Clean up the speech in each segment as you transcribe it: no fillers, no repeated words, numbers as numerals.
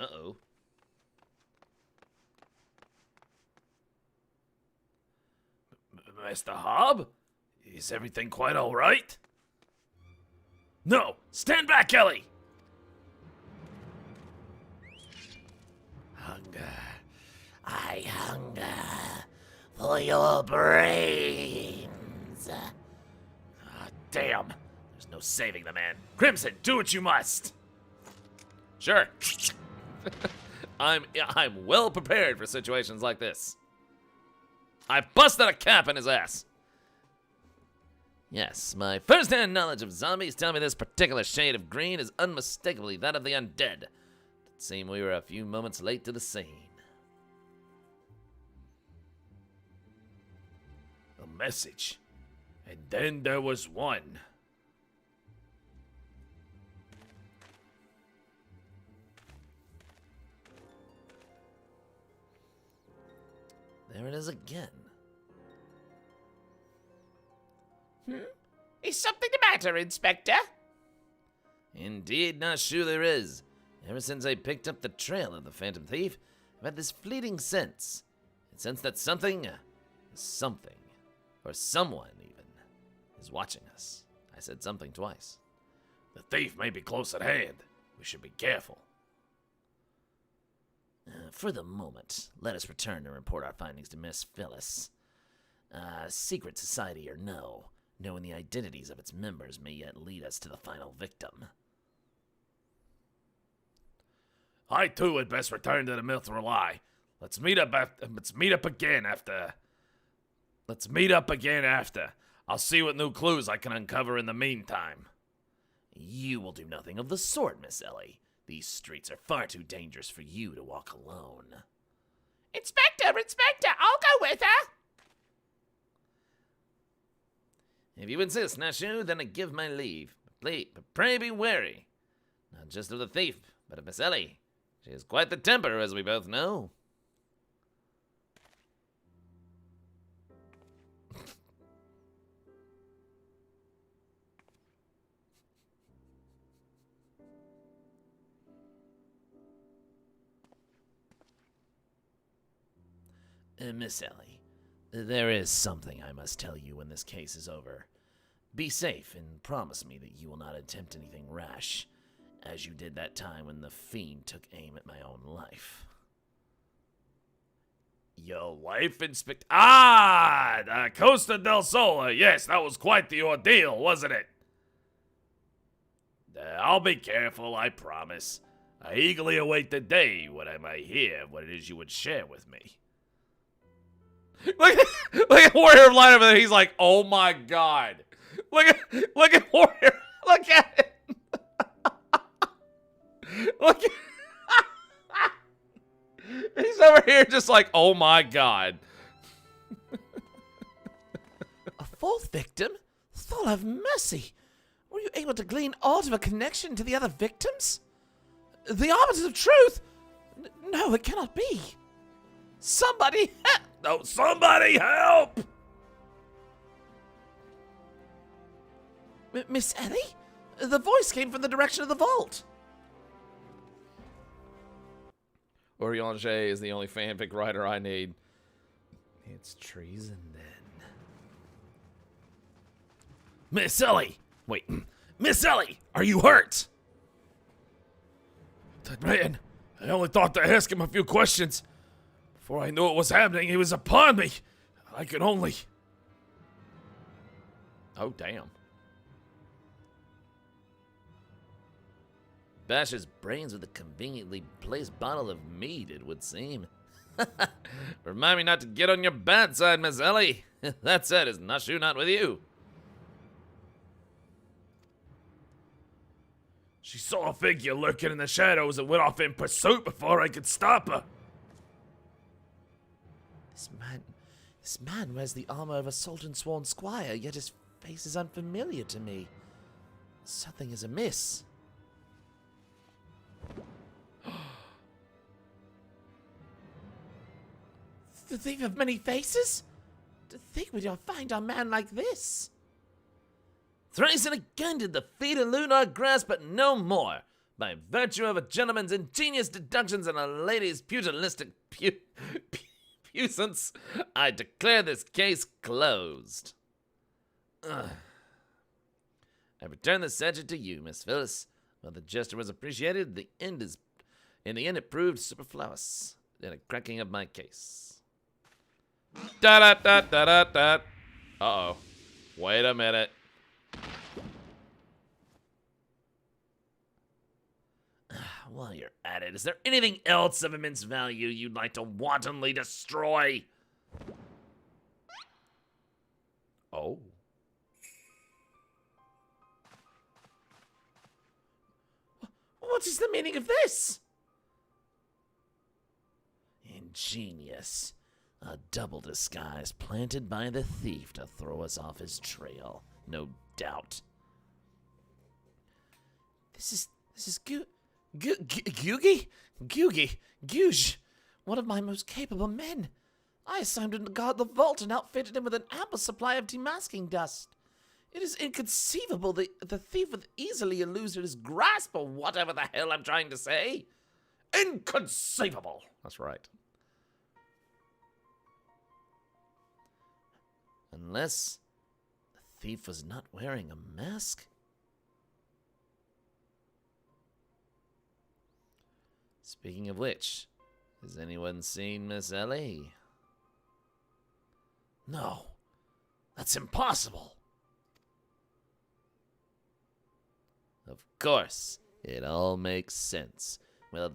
Uh-oh. Mr. Hobb? Is everything quite all right? No! Stand back, Ellie! Hunger. I hunger for your brains. Ah, damn. There's no saving the man. Krimson, do what you must. Sure. I'm well prepared for situations like this. I busted a cap in his ass. Yes, my first-hand knowledge of zombies tell me this particular shade of green is unmistakably that of the undead. It seemed we were a few moments late to the scene. A message. And then there was one. There it is again. Is something the matter, Inspector? Indeed, not sure there is. Ever since I picked up the trail of the Phantom Thief, I've had this fleeting sense. A sense that something, or someone even, is watching us. I said something twice. The thief may be close at hand. We should be careful. For the moment, let us return and report our findings to Miss Phyllis. Secret society or no, knowing the identities of its members may yet lead us to the final victim. I too had best return to the Mithril Eye. Let's meet up again after. I'll see what new clues I can uncover in the meantime. You will do nothing of the sort, Miss Ellie. These streets are far too dangerous for you to walk alone. Inspector, I'll go with her. If you insist, Nashu, then I give my leave. But pray be wary. Not just of the thief, but of Miss Ellie. She has quite the temper, as we both know. Miss Ellie, there is something I must tell you when this case is over. Be safe and promise me that you will not attempt anything rash, as you did that time when the fiend took aim at my own life. Your life, Inspector? Ah, Costa del Sol. Yes, that was quite the ordeal, wasn't it? I'll be careful, I promise. I eagerly await the day when I might hear what it is you would share with me. Look at Warrior of Light over there. He's like, oh my god. Look at Warrior. Look at it. Look at He's over here just like, oh my god. A fourth victim? Thought of mercy. Were you able to glean aught of a connection to the other victims? The arbiters of truth? No, it cannot be. Somebody help! Miss Ellie? The voice came from the direction of the vault. Oriange is the only fanfic writer I need. It's treason then. Miss Ellie! Wait, Miss Ellie! Are you hurt? That man, I only thought to ask him a few questions. Before I knew what was happening, he was upon me. I could only... Oh, damn. Bash his brains with a conveniently placed bottle of mead, it would seem. Remind me not to get on your bad side, Miss Ellie. That said, is Nashu not with you? She saw a figure lurking in the shadows and went off in pursuit before I could stop her. This man wears the armor of a Sultan Sworn squire, yet his face is unfamiliar to me. Something is amiss. The thief of many faces? To think we don't find a man like this. Thrice and again did the feet elude our grasp, but no more. By virtue of a gentleman's ingenious deductions and a lady's pugilistic puissance, I declare this case closed. Ugh. I return the subject to you, Miss Phyllis. While the gesture was appreciated, in the end it proved superfluous in a cracking of my case. Da-da-da-da-da-da. Uh-oh. Wait a minute. While you're at it, is there anything else of immense value you'd like to wantonly destroy? Oh. What is the meaning of this? Ingenious. A double disguise planted by the thief to throw us off his trail. No doubt. This is Googie? Googe, one of my most capable men. I assigned him to guard the vault and outfitted him with an ample supply of demasking dust. It is inconceivable that the thief would easily elude his grasp, or whatever the hell I'm trying to say. Inconceivable! That's right. Unless the thief was not wearing a mask? Speaking of which, has anyone seen Miss Ellie? No, that's impossible. Of course, it all makes sense. With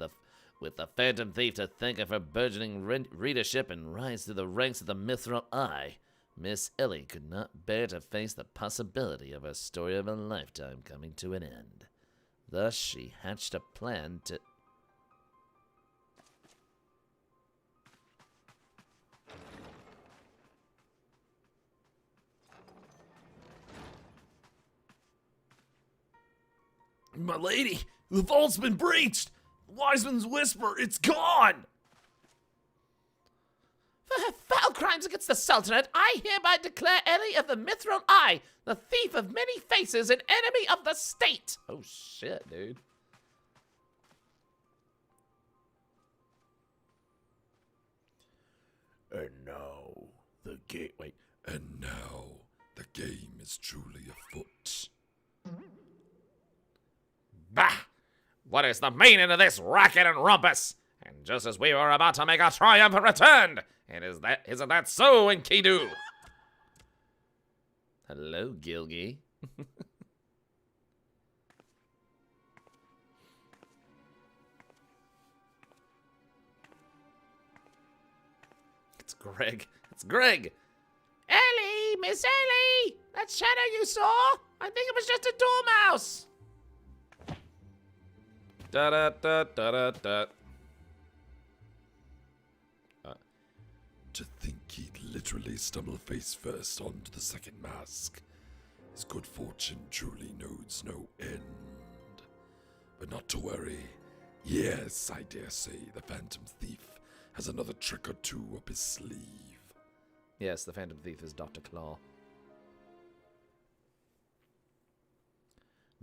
the Phantom Thief to think of her burgeoning readership and rise through the ranks of the Mithril Eye, Miss Ellie could not bear to face the possibility of her story of a lifetime coming to an end. Thus, she hatched a plan to... My lady, the vault's been breached! Wiseman's whisper, it's gone! For her foul crimes against the Sultanate, I hereby declare Ellie of the Mithril Eye, the thief of many faces and enemy of the state. Oh shit, dude. And now the game. Wait. And now the game is truly afoot. Bah! What is the meaning of this racket and rumpus? And just as we were about to make a triumphant return, isn't that so, Enkidu? Hello, Gilgy. It's Greg. It's Greg. Ellie, Miss Ellie! That shadow you saw? I think it was just a dormouse. Da da da da da da. To think he'd literally stumble face first onto the second mask. His good fortune truly knows no end. But not to worry. Yes, I dare say the Phantom Thief has another trick or two up his sleeve. Yes, the Phantom Thief is Dr. Claw.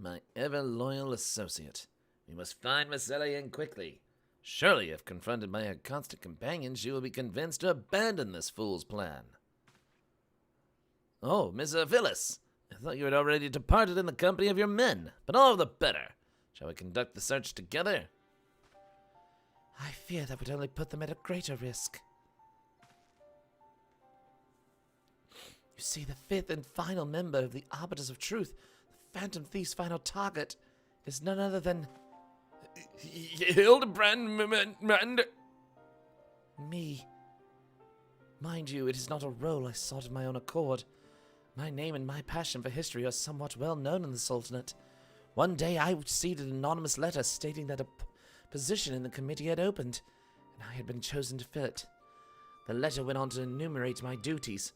My ever-loyal associate. We must find Miss Ellie in quickly. Surely, if confronted by her constant companion, she will be convinced to abandon this fool's plan. Oh, Miss Phyllis. I thought you had already departed in the company of your men, but all the better. Shall we conduct the search together? I fear that would only put them at a greater risk. You see, the fifth and final member of the Arbiters of Truth, the Phantom Thief's final target, is none other than... Hildibrand me. Mind you, it is not a role I sought of my own accord. My name and my passion for history are somewhat well known in the Sultanate. One day I received an anonymous letter stating that a position in the committee had opened, and I had been chosen to fill it. The letter went on to enumerate my duties,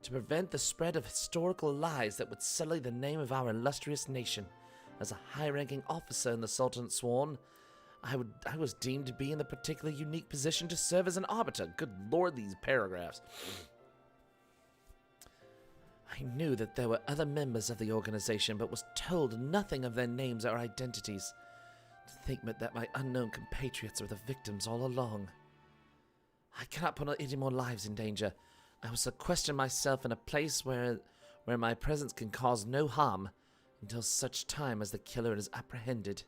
to prevent the spread of historical lies that would sully the name of our illustrious nation. As a high-ranking officer in the Sultanate sworn, I was deemed to be in the particularly unique position to serve as an arbiter. Good lord, these paragraphs. I knew that there were other members of the organization, but was told nothing of their names or identities. think that my unknown compatriots are the victims all along. I cannot put any more lives in danger. I will sequester myself in a place where my presence can cause no harm until such time as the killer is apprehended.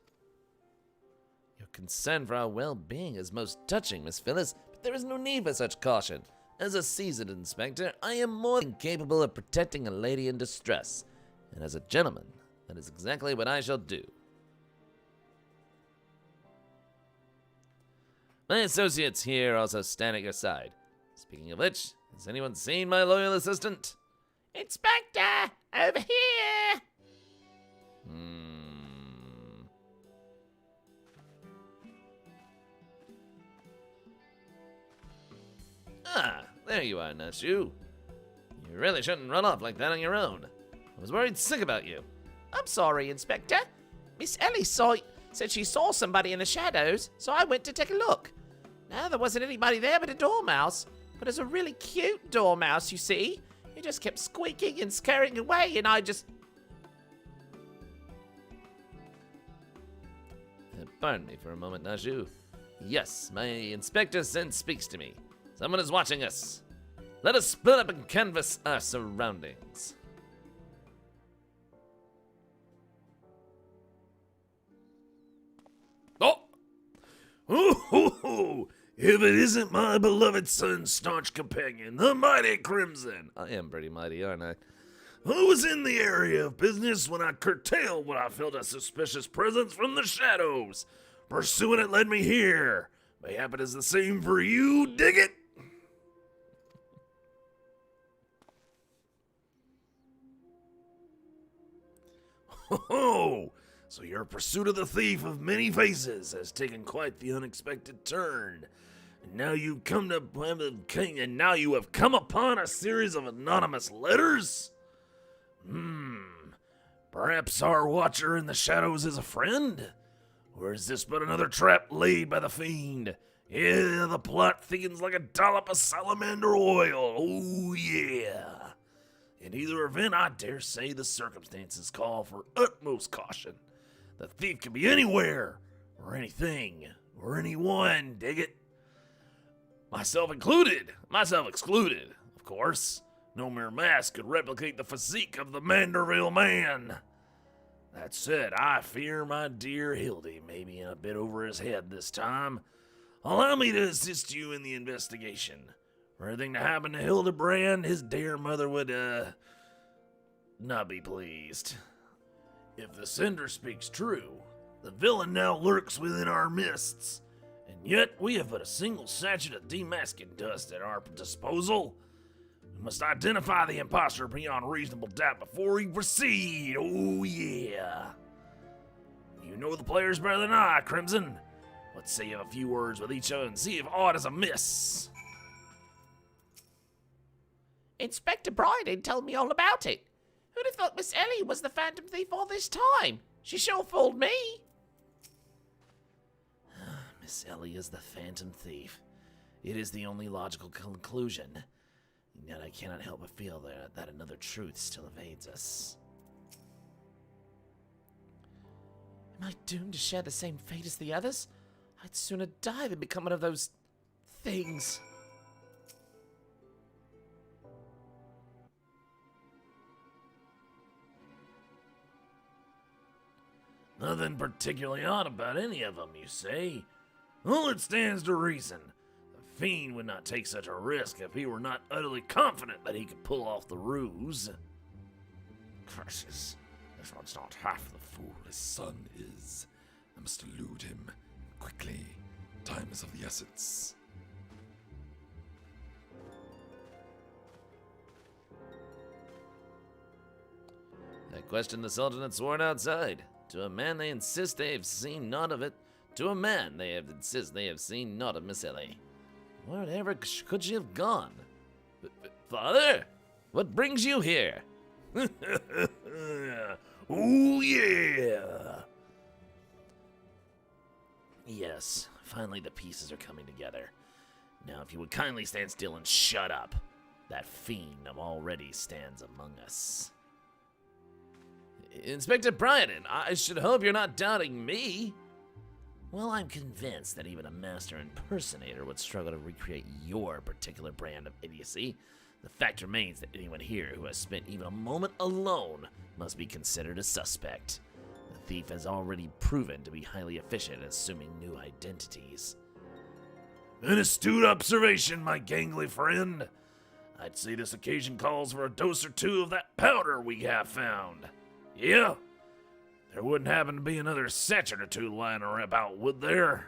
Your concern for our well-being is most touching, Miss Phyllis, but there is no need for such caution. As a seasoned inspector, I am more than capable of protecting a lady in distress. And as a gentleman, that is exactly what I shall do. My associates here also stand at your side. Speaking of which, has anyone seen my loyal assistant? Inspector, over here! Ah, there you are, Nashu. You really shouldn't run off like that on your own. I was worried sick about you. I'm sorry, Inspector. Miss Ellie said she saw somebody in the shadows, so I went to take a look. Now, there wasn't anybody there but a dormouse, but it's a really cute dormouse, you see. He just kept squeaking and scurrying away, and I just... Pardon me for a moment, Nashu. Yes, my inspector sense speaks to me. Someone is watching us. Let us split up and canvass our surroundings. Oh! Ooh! If it isn't my beloved son's staunch companion, the mighty Krimson. I am pretty mighty, aren't I? I was in the area of business when I curtailed what I felt a suspicious presence from the shadows. Pursuing it led me here. Mayhap it is the same for you, dig it? Oh, so your pursuit of the thief of many faces has taken quite the unexpected turn. And now you have come upon a series of anonymous letters? Perhaps our watcher in the shadows is a friend? Or is this but another trap laid by the fiend? Yeah, the plot thickens like a dollop of salamander oil. Oh, yeah. In either event, I dare say the circumstances call for utmost caution. The thief can be anywhere, or anything, or anyone, dig it? Myself excluded, of course. No mere mask could replicate the physique of the Manderville man. That said, I fear my dear Hildy may be in a bit over his head this time. Allow me to assist you in the investigation. For anything to happen to Hildibrand, his dear mother would, not be pleased. If the sender speaks true, the villain now lurks within our midst, and yet we have but a single sachet of demasking dust at our disposal. We must identify the imposter beyond reasonable doubt before we proceed. Oh, yeah. You know the players better than I, Krimson. Let's say you have a few words with each other and see if aught is amiss. Inspector Bryden told me all about it. Who'd have thought Miss Ellie was the phantom thief all this time? She sure fooled me. Miss Ellie is the phantom thief. It is the only logical conclusion. Yet I cannot help but feel that another truth still evades us. Am I doomed to share the same fate as the others? I'd sooner die than become one of those things. Nothing particularly odd about any of them, you say? Well, it stands to reason. The fiend would not take such a risk if he were not utterly confident that he could pull off the ruse. Curses, this one's not half the fool his son is. I must elude him quickly. Time is of the essence. I question the Sultan had sworn outside. To a man they insist they have seen naught of it. To a man they insist they have seen naught of Miss Ellie. Wherever could she have gone? Father, what brings you here? Oh, yeah. Yes, finally the pieces are coming together. Now, if you would kindly stand still and shut up, that fiend already stands among us. Inspector Bryden, I should hope you're not doubting me. Well, I'm convinced that even a master impersonator would struggle to recreate your particular brand of idiocy. The fact remains that anyone here who has spent even a moment alone must be considered a suspect. The thief has already proven to be highly efficient at assuming new identities. An astute observation, my gangly friend. I'd say this occasion calls for a dose or two of that powder we have found. Yeah? There wouldn't happen to be another sachet or two lying about, would there?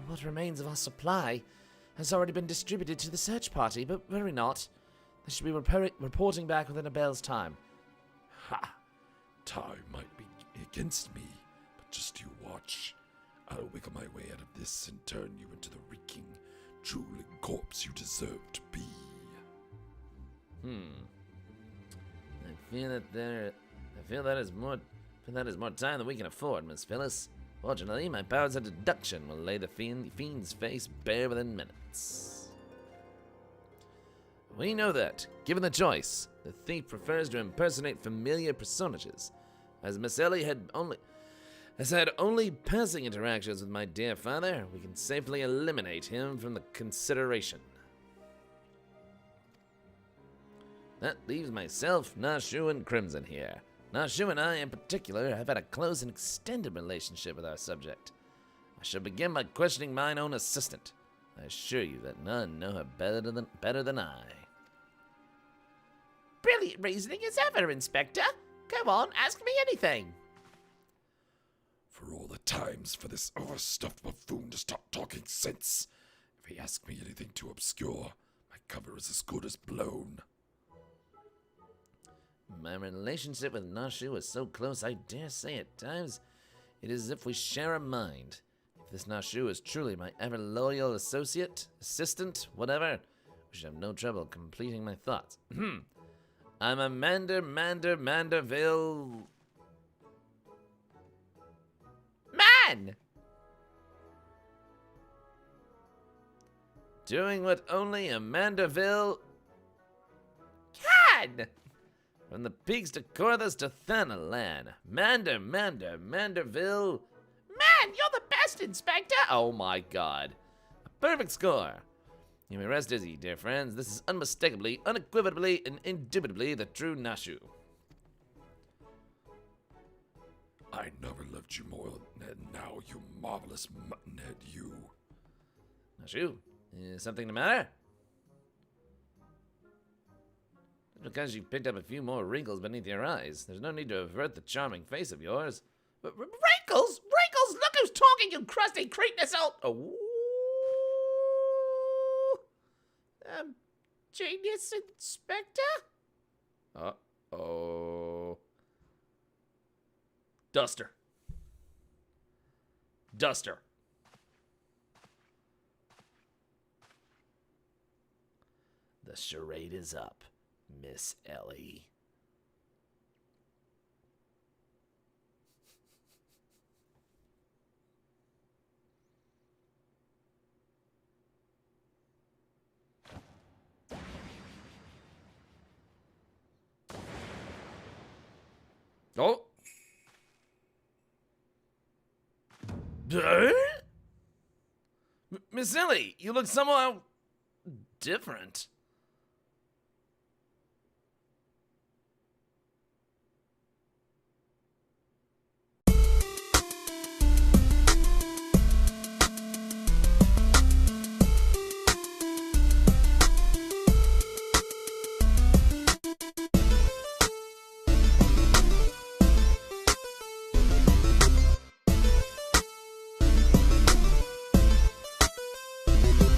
What remains of our supply has already been distributed to the search party, but worry not. They should be reporting back within a bell's time. Ha! Time might be against me, but just you watch. I'll wiggle my way out of this and turn you into the reeking, drooling corpse you deserve to be. I feel that is more time than we can afford, Miss Phyllis. Fortunately, my powers of deduction will lay the fiend's face bare within minutes. We know that, given the choice, the thief prefers to impersonate familiar personages. As Miss Ellie has had only passing interactions with my dear father, we can safely eliminate him from the consideration. That leaves myself, Nashu, and Krimson here. Nashu and I, in particular, have had a close and extended relationship with our subject. I shall begin by questioning mine own assistant. I assure you that none know her better than I. Brilliant reasoning as ever, Inspector. Go on, ask me anything. For all the times for this overstuffed buffoon to stop talking sense. If he asks me anything too obscure, my cover is as good as blown. My relationship with Nashu is so close, I dare say at times it is as if we share a mind. If this Nashu is truly my ever-loyal associate, assistant, whatever, we should have no trouble completing my thoughts. I'm a Manderville... Man! Doing what only a Manderville... Can! From the peaks to Corthus to Thanalan. Manderville... Man, you're the best, Inspector! Oh my god. A perfect score. You may rest easy, dear friends. This is unmistakably, unequivocally, and indubitably the true Nashu. I never loved you more than now, you marvelous muttonhead, you. Nashu, is something the matter? Just because you picked up a few more wrinkles beneath your eyes, there's no need to avert the charming face of yours. Wrinkles? Wrinkles? Look who's talking, you crusty cretinous old... Oh. Genius Inspector? Uh-oh. Duster. The charade is up, Miss Ellie. Oh. Miss Ellie, you look somehow different.